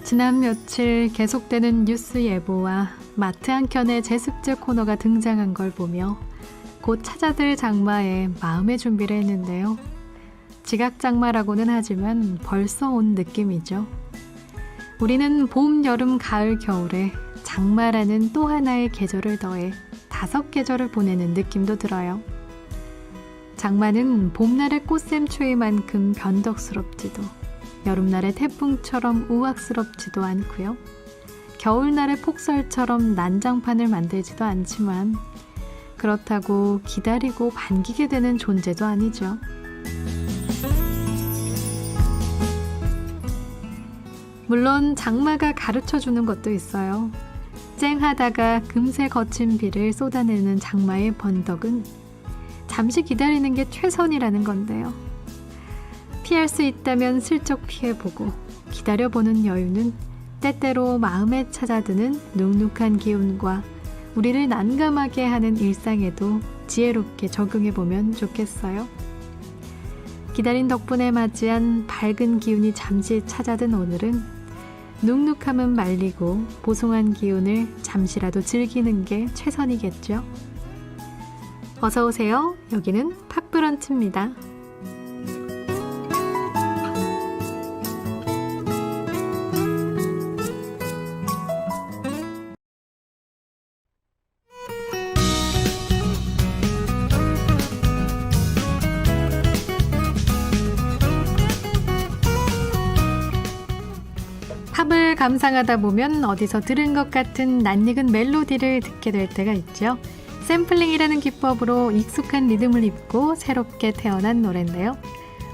지난 며칠 계속되는 뉴스 예보와 마트 한켠의 제습제 코너가 등장한 걸 보며 곧 찾아들 장마에 마음의 준비를 했는데요. 지각 장마라고는 하지만 벌써 온 느낌이죠. 우리는 봄, 여름, 가을, 겨울에 장마라는 또 하나의 계절을 더해 5계절을 보내는 느낌도 들어요. 장마는 봄날의 꽃샘추위만큼 변덕스럽지도 여름날의 태풍처럼 우악스럽지도 않고요. 겨울날의 폭설처럼 난장판을 만들지도 않지만 그렇다고 기다리고 반기게 되는 존재도 아니죠. 물론 장마가 가르쳐주는 것도 있어요. 쨍하다가 금세 거친 비를 쏟아내는 장마의 번덕은 잠시 기다리는 게 최선이라는 건데요. 피할 수 있다면 슬쩍 피해보고 기다려보는 여유는 때때로 마음에 찾아드는 눅눅한 기운과 우리를 난감하게 하는 일상에도 지혜롭게 적용해보면 좋겠어요. 기다린 덕분에 맞이한 밝은 기운이 잠시 찾아든 오늘은 눅눅함은 말리고 보송한 기운을 잠시라도 즐기는 게 최선이겠죠. 어서 오세요. 여기는 팝브런치입니다. 팝을 감상하다 보면 어디서 들은 것 같은 낯익은 멜로디를 듣게 될 때가 있죠. 샘플링이라는 기법으로 익숙한 리듬을 입고 새롭게 태어난 노래인데요.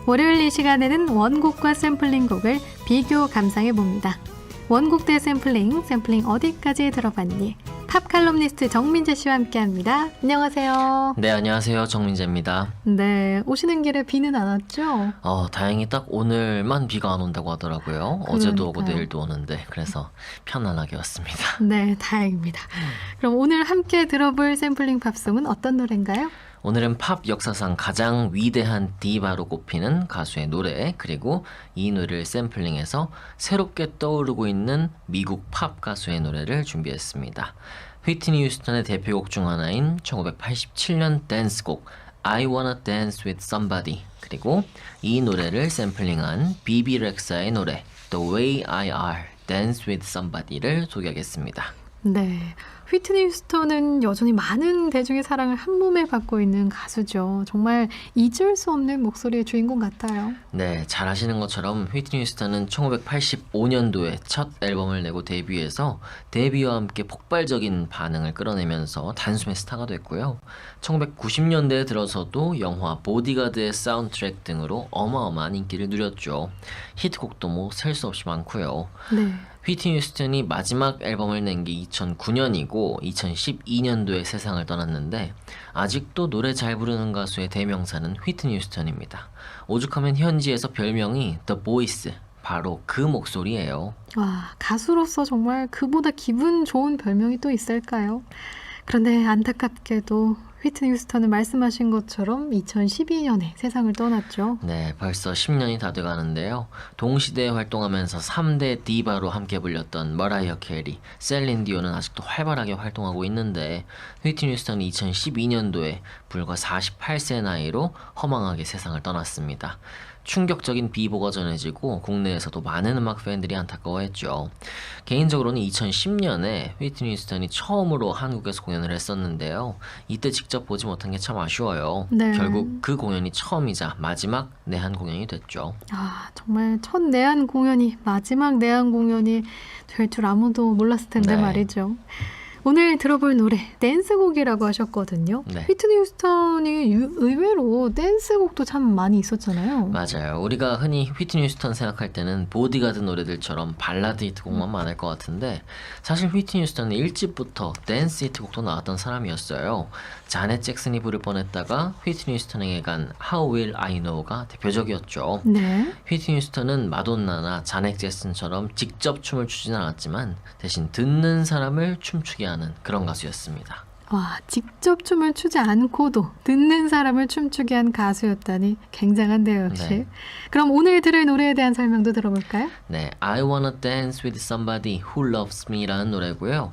월요일 이 시간에는 원곡과 샘플링 곡을 비교 감상해봅니다. 원곡 대 샘플링 어디까지 들어봤니? 팝 칼럼니스트 정민재 씨와 함께합니다. 안녕하세요. 네, 안녕하세요. 정민재입니다. 네, 오시는 길에 비는 안 왔죠? 다행히 딱 오늘만 비가 안 온다고 하더라고요. 어제도 오고 내일도 오는데 그래서 편안하게 왔습니다. 네, 다행입니다. 그럼 오늘 함께 들어볼 샘플링 팝송은 어떤 노래인가요? 오늘은 팝 역사상 가장 위대한 디바로 꼽히는 가수의 노래, 그리고 이 노래를 샘플링해서 새롭게 떠오르고 있는 미국 팝 가수의 노래를 준비했습니다. 휘트니 휴스턴의 대표곡 중 하나인 1987년 댄스곡 I Wanna Dance With Somebody, 그리고 이 노래를 샘플링한 비비 렉사의 노래 The Way I Are Dance With Somebody를 소개하겠습니다. 네, 휘트니 휴스턴은 여전히 많은 대중의 사랑을 한 몸에 받고 있는 가수죠. 정말 잊을 수 없는 목소리의 주인공 같아요. 네, 잘 아시는 것처럼 휘트니 휴스턴은 1985년도에 첫 앨범을 내고 데뷔해서 데뷔와 함께 폭발적인 반응을 끌어내면서 단숨에 스타가 됐고요. 1990년대에 들어서도 영화 보디가드의 사운드트랙 등으로 어마어마한 인기를 누렸죠. 히트곡도 뭐 셀 수 없이 많고요. 네. 휘트니 휴스턴이 마지막 앨범을 낸 게 2009년이고 2012년도에 세상을 떠났는데 아직도 노래 잘 부르는 가수의 대명사는 휘트니 휴스턴입니다. 오죽하면 현지에서 별명이 The Voice, 바로 그 목소리예요. 와, 가수로서 정말 그보다 기분 좋은 별명이 또 있을까요? 그런데 안타깝게도 휘트니 휴스턴은 말씀하신 것처럼 2012년에 세상을 떠났죠. 네, 벌써 10년이 다 돼가는데요. 동시대에 활동하면서 3대 디바로 함께 불렸던 머라이어 캐리, 셀린 디온은 아직도 활발하게 활동하고 있는데 휘트니 휴스턴이 2012년도에 불과 48세 나이로 허망하게 세상을 떠났습니다. 충격적인 비보가 전해지고 국내에서도 많은 음악 팬들이 안타까워했죠. 개인적으로는 2010년에 휘트니 휴스턴이 처음으로 한국에서 공연을 했었는데요. 이때 직접 보지 못한 게 참 아쉬워요. 네. 결국 그 공연이 처음이자 마지막 내한 공연이 됐죠. 아, 정말 첫 내한 공연이 마지막 내한 공연이 될 줄 아무도 몰랐을 텐데 네. 말이죠. 오늘 들어볼 노래 댄스곡이라고 하셨거든요. 네. 휘트니 휴스턴이 의외로 댄스곡도 참 많이 있었잖아요. 맞아요. 우리가 흔히 휘트니 휴스턴 생각할 때는 보디가드 노래들처럼 발라드 히트곡만 많을 것 같은데 사실 휘트니 휴스턴은 1집부터 댄스 히트곡도 나왔던 사람이었어요. 자넷 잭슨이 부를 뻔했다가 휘트니 휴스턴에게 간 How Will I Know가 대표적이었죠. 네. 휘트니 휴스턴은 마돈나나 자넷 잭슨처럼 직접 춤을 추진 않았지만 대신 듣는 사람을 춤추게 하는 그런 가수였습니다. 와, 직접 춤을 추지 않고도 듣는 사람을 춤추게 한 가수였다니 굉장한데요, 역시. 네. 그럼 오늘 들을 노래에 대한 설명도 들어볼까요? 네, I Wanna Dance With Somebody Who Loves Me라는 노래고요.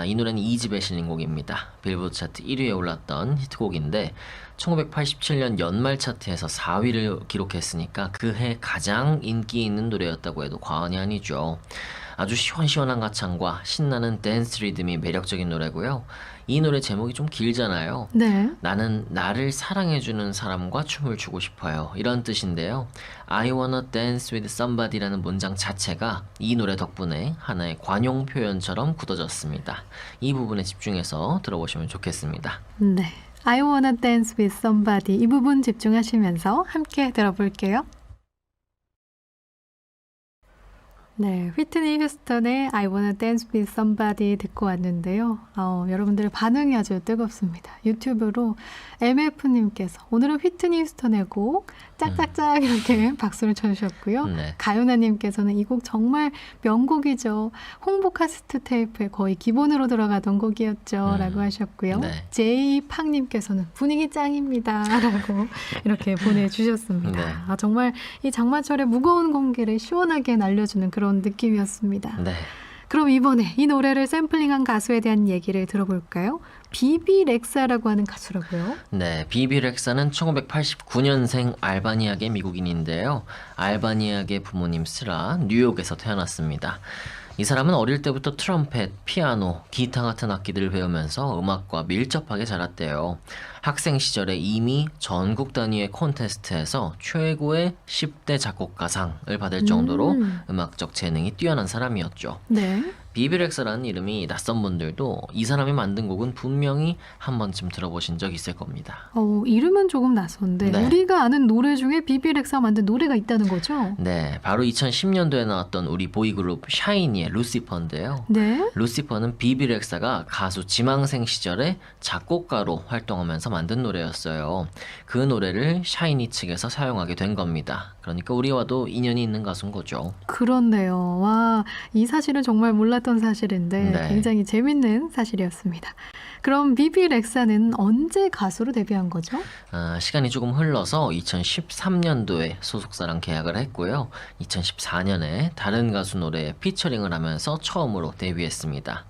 이 노래는 2집에 실린 곡입니다. 빌보드 차트 1위에 올랐던 히트곡인데 1987년 연말 차트에서 4위를 기록했으니까 그해 가장 인기 있는 노래였다고 해도 과언이 아니죠. 아주 시원시원한 가창과 신나는 댄스 리듬이 매력적인 노래고요. 이 노래 제목이 좀 길잖아요. 네. 나는 나를 사랑해주는 사람과 춤을 추고 싶어요. 이런 뜻인데요. I wanna dance with somebody라는 문장 자체가 이 노래 덕분에 하나의 관용 표현처럼 굳어졌습니다. 이 부분에 집중해서 들어보시면 좋겠습니다. 네. I wanna dance with somebody. 이 부분 집중하시면서 함께 들어볼게요. 네, 휘트니 휴스턴의 I wanna dance with somebody 듣고 왔는데요. 여러분들의 반응이 아주 뜨겁습니다. 유튜브로 MF님께서 오늘은 휘트니 휴스턴의 곡 짝짝짝 이렇게 박수를 쳐주셨고요. 네. 가요나님께서는 이 곡 정말 명곡이죠. 홍보 카세트 테이프에 거의 기본으로 들어가던 곡이었죠. 라고 하셨고요. 네. 제이팡님께서는 분위기 짱입니다. 라고 이렇게 보내주셨습니다. 네. 정말 이 장마철에 무거운 공기를 시원하게 날려주는 그런 느낌이었습니다. 네. 그럼 이번에 이 노래를 샘플링한 가수에 대한 얘기를 들어볼까요? 비비 렉사라고 하는 가수라고요? 네, 비비 렉사는 1989년생 알바니아계 미국인인데요. 알바니아계 부모님 쓰라 뉴욕에서 태어났습니다. 이 사람은 어릴 때부터 트럼펫, 피아노, 기타 같은 악기들을 배우면서 음악과 밀접하게 자랐대요. 학생 시절에 이미 전국 단위의 콘테스트에서 최고의 10대 작곡가상을 받을 정도로 음악적 재능이 뛰어난 사람이었죠. 네. 비비 렉사라는 이름이 낯선 분들도 이 사람이 만든 곡은 분명히 한 번쯤 들어보신 적 있을 겁니다. 이름은 조금 낯선데 네. 우리가 아는 노래 중에 비비 렉사가 만든 노래가 있다는 거죠? 네, 바로 2010년도에 나왔던 우리 보이그룹 샤이니의 루시퍼인데요. 네. 루시퍼는 비비 렉사가 가수 지망생 시절에 작곡가로 활동하면서 만든 노래였어요. 그 노래를 샤이니 측에서 사용하게 된 겁니다. 그러니까 우리와도 인연이 있는 가수인 거죠. 그렇네요. 와, 이 사실은 정말 몰랐던 사실인데 네. 굉장히 재밌는 사실이었습니다. 그럼 비비 렉사는 언제 가수로 데뷔한 거죠? 시간이 조금 흘러서 2013년도에 소속사랑 계약을 했고요. 2014년에 다른 가수 노래에 피처링을 하면서 처음으로 데뷔했습니다.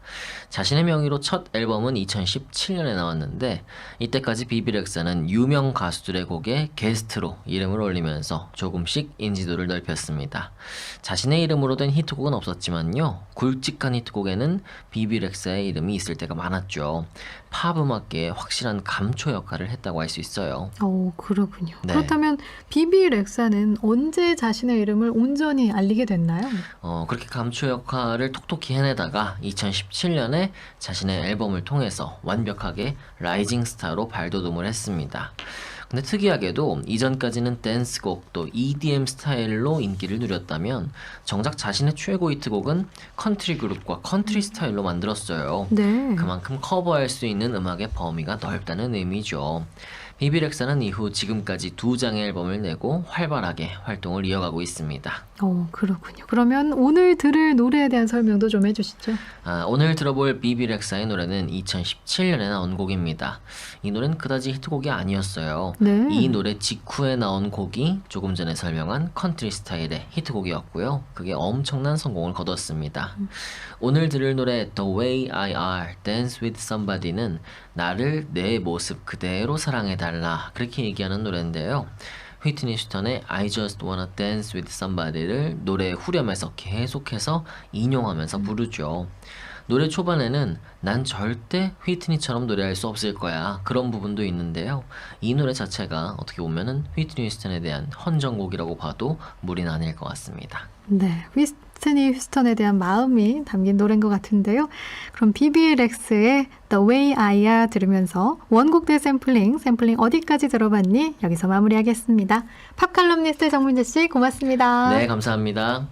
자신의 명의로 첫 앨범은 2017년에 나왔는데 이때까지 비비 렉사는 유명 가수들의 곡에 게스트로 이름을 올리면서 조금씩 인지도를 넓혔습니다. 자신의 이름으로 된 히트곡은 없었지만요. 굵직한 히트곡에는 비비 렉사의 이름이 있을 때가 많았죠. 팝 음악계에 확실한 감초 역할을 했다고 할 수 있어요. 그렇군요. 네. 그렇다면 비비 렉사는 언제 자신의 이름을 온전히 알리게 됐나요? 그렇게 감초 역할을 톡톡히 해내다가 2017년에 자신의 앨범을 통해서 완벽하게 라이징 스타로 발돋움을 했습니다. 근데 특이하게도 이전까지는 댄스곡 또 EDM 스타일로 인기를 누렸다면 정작 자신의 최고 히트곡은 컨트리 그룹과 컨트리 스타일로 만들었어요. 네. 그만큼 커버할 수 있는 음악의 범위가 넓다는 의미죠. 비비 렉사는 이후 지금까지 2장의 앨범을 내고 활발하게 활동을 이어가고 있습니다. 그렇군요. 그러면 오늘 들을 노래에 대한 설명도 좀 해주시죠. 오늘 들어볼 비비 렉사의 노래는 2017년에 나온 곡입니다. 이 노래는 그다지 히트곡이 아니었어요. 네. 이 노래 직후에 나온 곡이 조금 전에 설명한 컨트리 스타일의 히트곡이었고요. 그게 엄청난 성공을 거뒀습니다. 오늘 들을 노래 The Way I Are, Dance With Somebody는 나를 내 모습 그대로 사랑해달라 그렇게 얘기하는 노래인데요. 휘트니 휴스턴의 I Just Wanna Dance With Somebody를 노래 후렴에서 계속해서 인용하면서 부르죠. 노래 초반에는 난 절대 휘트니처럼 노래할 수 없을 거야 그런 부분도 있는데요. 이 노래 자체가 어떻게 보면은 휘트니 휴스턴에 대한 헌정곡이라고 봐도 무리는 아닐 것 같습니다. 네, 휘트니 휴스턴에 대한 마음이 담긴 노래인 것 같은데요. 그럼 비비 렉스의 The Way I Are 들으면서 원곡 샘플링 어디까지 들어봤니? 여기서 마무리하겠습니다. 팝칼럼니스트 정민재 씨 고맙습니다. 네, 감사합니다.